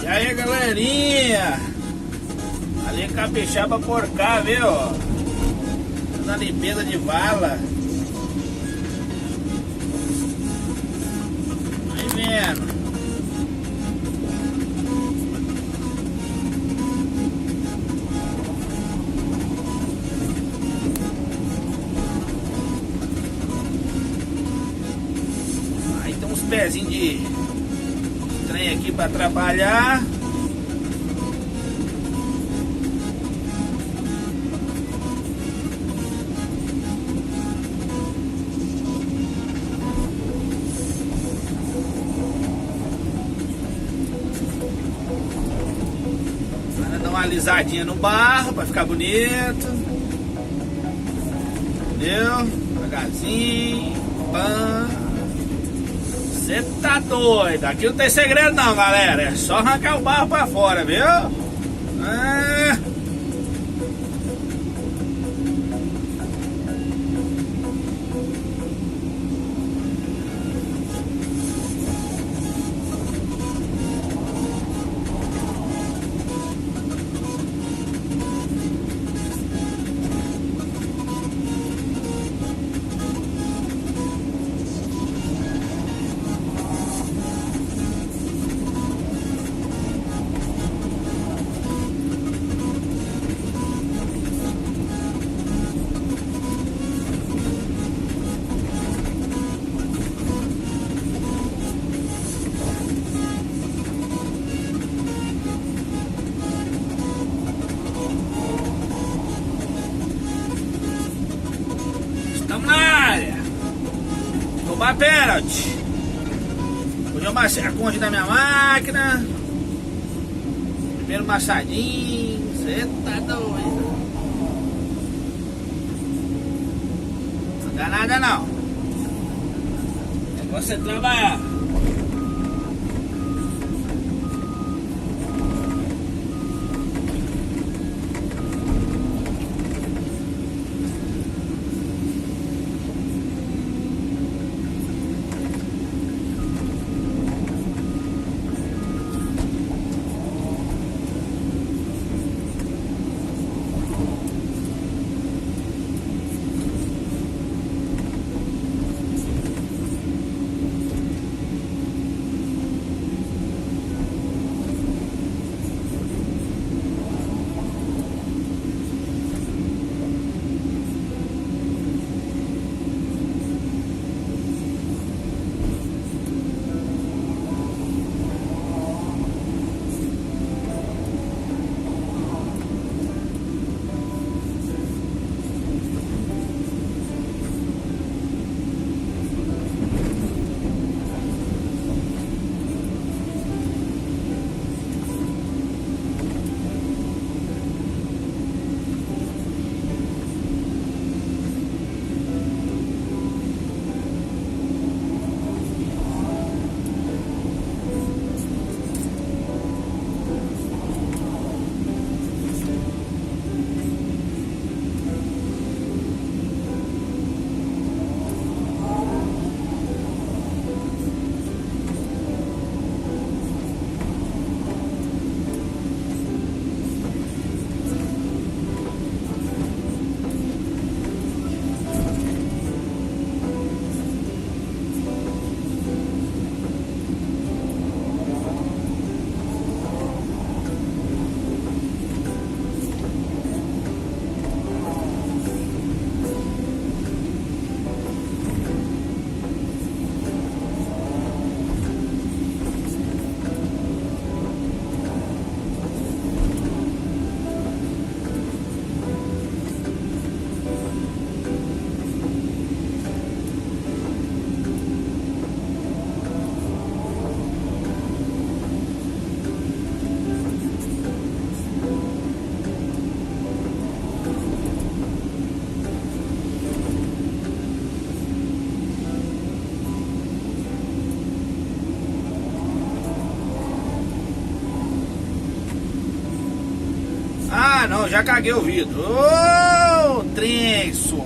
E aí, galerinha, ali capixaba por cá, viu? Na limpeza de vala. Aí vendo. Aí tem uns pezinhos de trem aqui pra trabalhar. Dá uma alisadinha no barro pra ficar bonito. Entendeu? Devagarzinho. Pã. Você tá doido, aqui não tem segredo não, galera, é só arrancar o barro pra fora, viu? Estamos na área. Roubar pênalti. Hoje eu massei a concha da minha máquina. Primeiro massadinho. Você tá doido. Não dá nada não. O negócio é trabalhar. Ah, não, já caguei o vidro. Ô, trenço.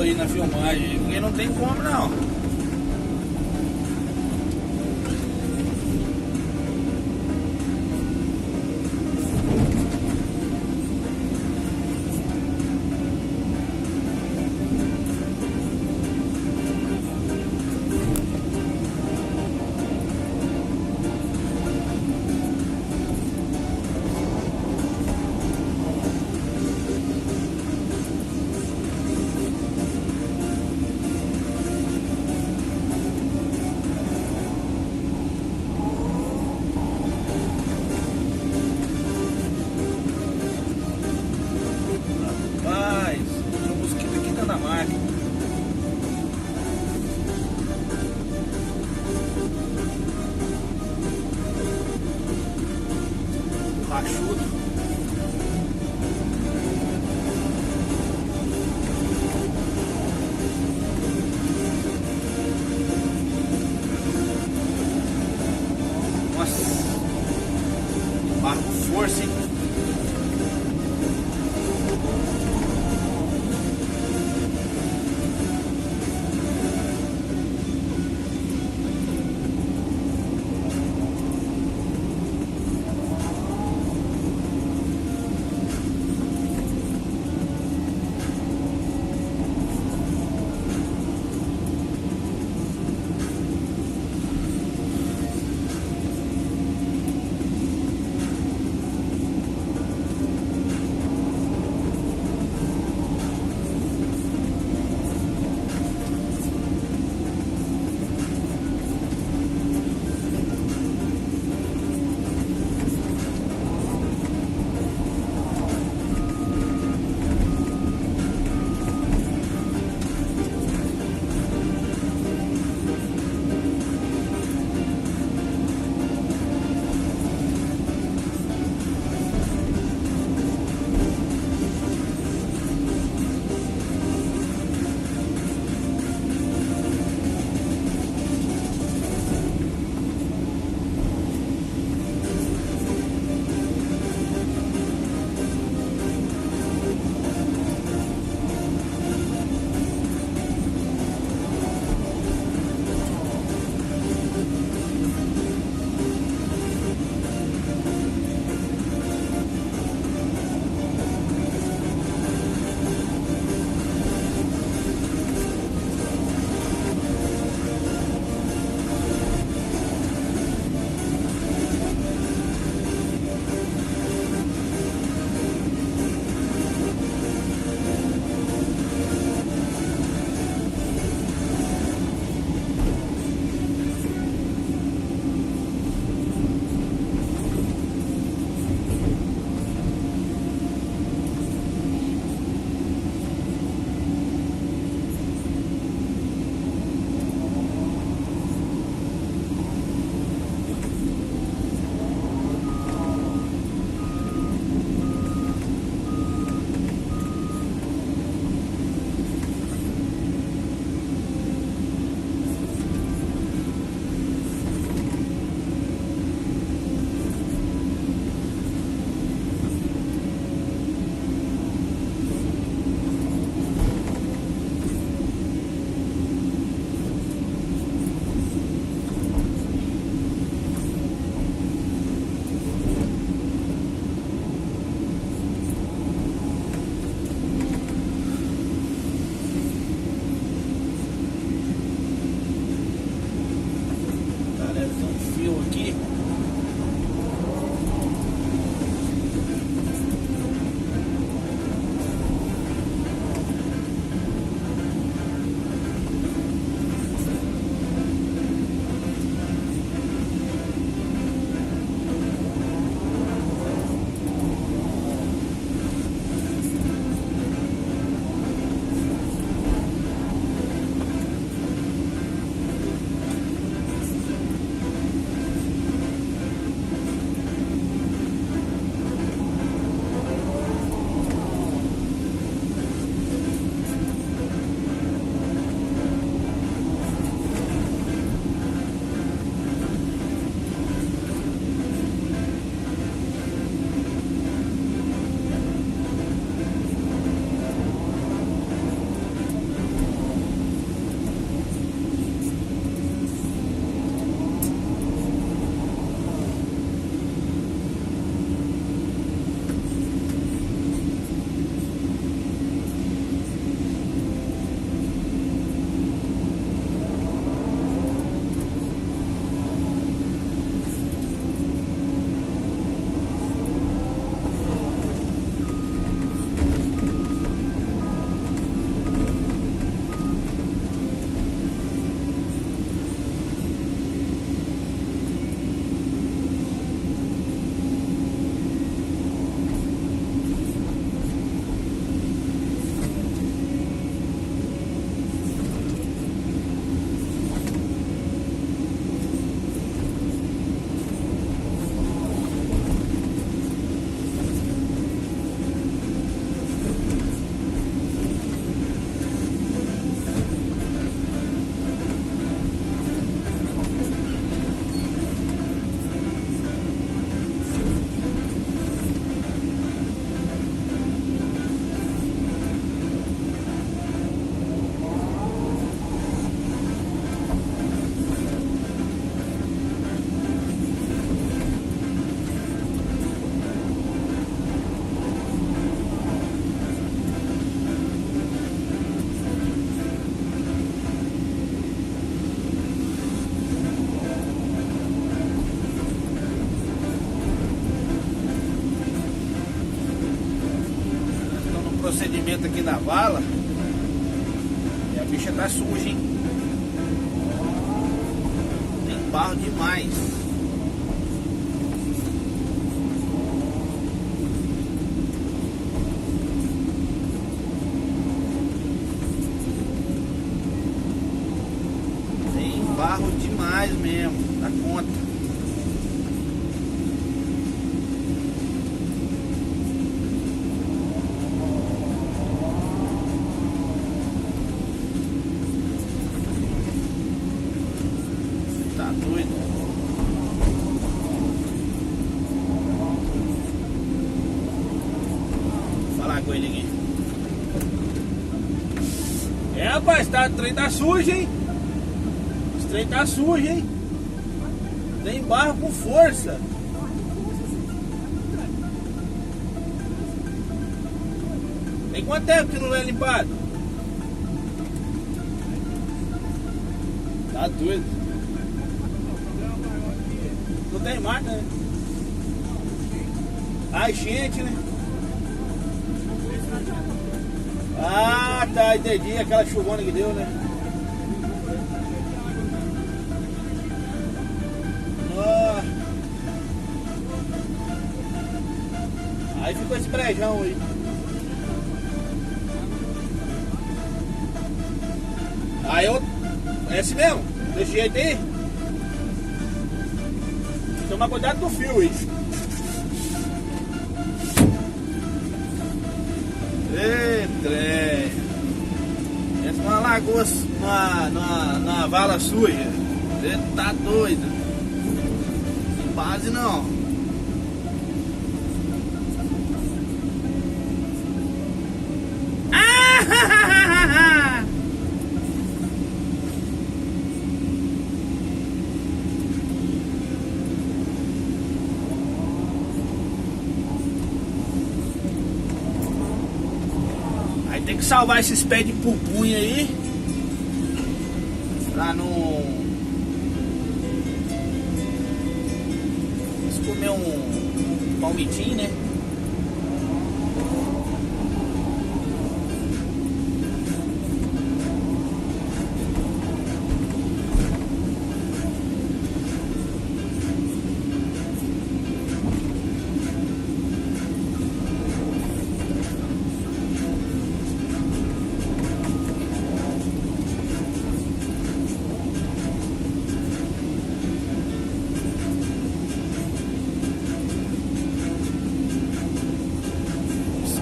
aí na filmagem, porque não tem como não. Rachudo. Nossa, barro força, hein? Aqui procedimento aqui na vala. E a bicha tá suja, hein? Tem barro demais. Tem barro demais mesmo, dá conta. Tá doido? Vou falar com ele aqui. É, rapaz, o trem tá sujo, hein? Esse trem tá sujo, hein? Tem barro com força. Tem quanto tempo que não é limpado? Tá doido. Não tem mais, né? A enchente, né? Ah, tá, entendi. Aquela chuvona que deu, né? Ah. Aí ficou esse brejão aí. Aí eu... É esse mesmo? Desse jeito aí? Toma cuidado do fio aí. Eita, entra uma lagoa, numa vala suja. Você tá doido. Sem base não. Aí tem que salvar esses pés de pupunha aí pra não comer um palmitinho, né?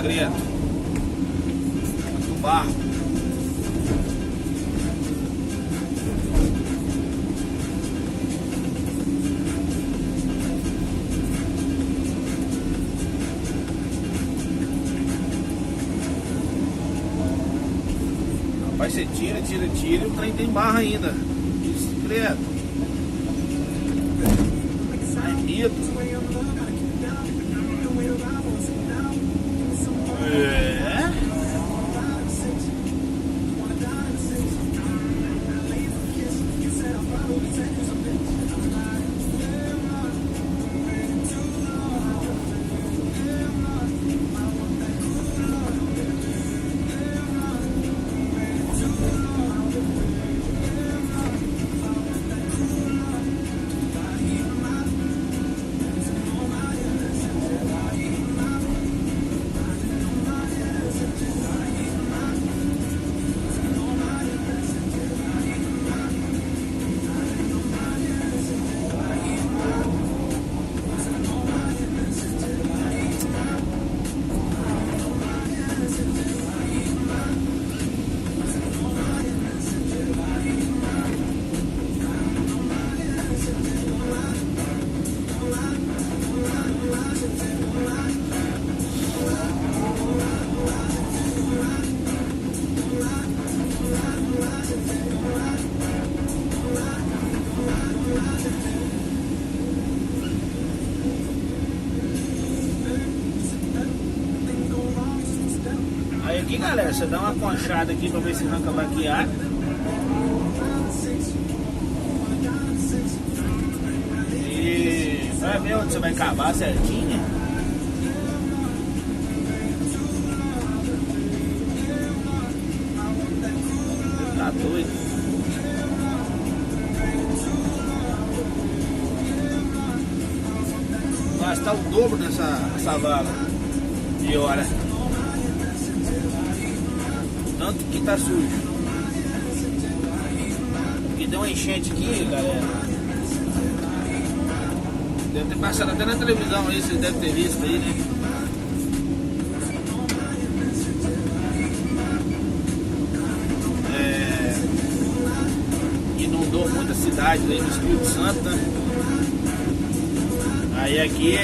Credo. Muito barro. Rapaz, você tira e o trem tem barro ainda. Isso, credo. Ai, medo. Aí aqui, galera, você dá uma conchada aqui pra ver se arranca a baqueada. E vai ver onde você vai cavar certinho. Quase tá o dobro dessa vala. E olha, tanto que tá sujo. Porque deu uma enchente aqui, galera. Deve ter passado até na televisão aí, vocês devem ter visto aí, né? Inundou muita cidade aí no Espírito Santo, né? Aí aqui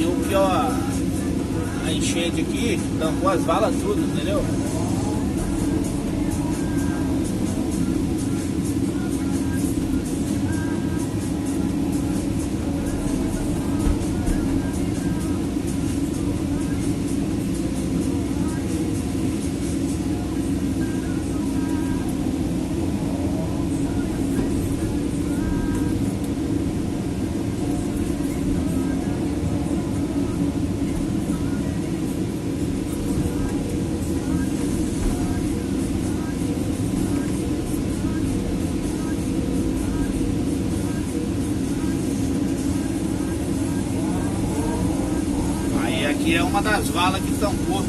o pior, a enchente aqui tampou as valas tudo, entendeu? Aqui é uma das valas que tampou